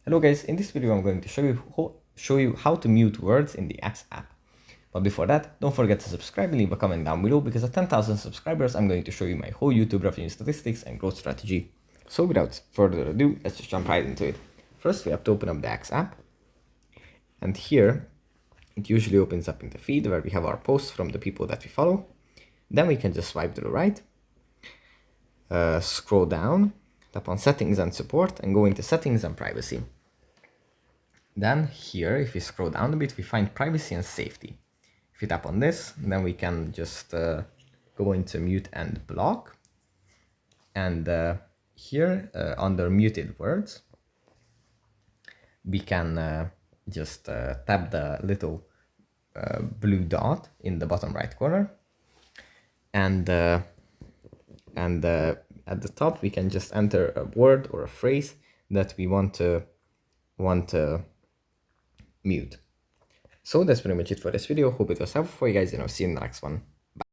Hello guys, in this video I'm going to show you how to mute words in the Axe app. But before that, don't forget to subscribe and leave a comment down below because at 10,000 subscribers I'm going to show you my whole YouTube revenue statistics and growth strategy. So without further ado, let's just jump right into it. First we have to open up the Axe app, and here it usually opens up in the feed where we have our posts from the people that we follow. Then we can just swipe to the right, scroll down, tap on settings and support and go into settings and privacy. Then here, if we scroll down a bit, we find privacy and safety. If we tap on this, then we can just go into mute and block. And here under muted words, we can just tap the little blue dot in the bottom right corner. And at the top, we can just enter a word or a phrase that we want to mute. So that's pretty much it for this video. Hope it was helpful for you guys, and I'll see you in the next one.